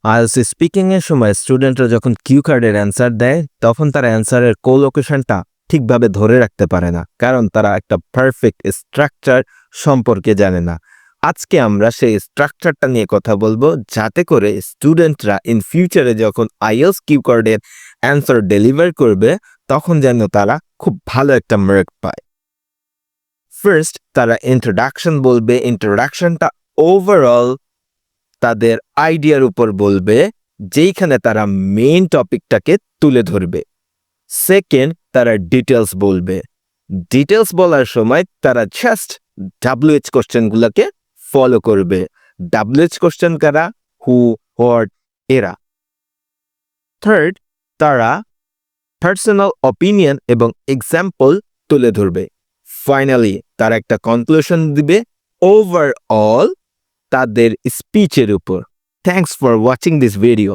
IELTS speaking এর সময় স্টুডেন্টরা যখন কিউ কার্ডের অ্যান্সার দেয় তখন তারা অ্যান্সারের কোলোকেশনটা ঠিকভাবে ধরে রাখতে পারে না, কারণ তারা একটা পারফেক্ট স্ট্রাকচার সম্পর্কে জানে না। আজকে আমরা সেই স্ট্রাকচারটা নিয়ে কথা বলবো, যাতে করে স্টুডেন্টরা ইন ফিউচারে যখন আইএলটিএস কিউ কার্ডের অ্যান্সার ডেলিভার করবে তখন যেন তারা খুব ভালো একটা মার্ক পায়। ফার্স্ট তারা ইন্ট্রোডাকশন বলবে। ইন্ট্রোডাকশনটা ওভারঅল তাদের আইডিয়ার উপর বলবে, যেইখানে তারা মেইন টপিকটাকে তুলে ধরবে। সেকেন্ড, তারা ডিটেলস বলবে। ডিটেলস বলার সময় তারা জাস্ট ডাব্লিউএইচ কোশ্চেনগুলোকে ফলো করবে। ডাব্লিউএইচ কোশ্চেন কারা? হু, হোয়াট, এরা। থার্ড, তারা পার্সোনাল অপিনিয়ন এবং এক্সাম্পল তুলে ধরবে। ফাইনালি তারা একটা কনক্লুশন দিবে ওভারঅল তাদের স্পিচের উপর। Thanks for watching this video.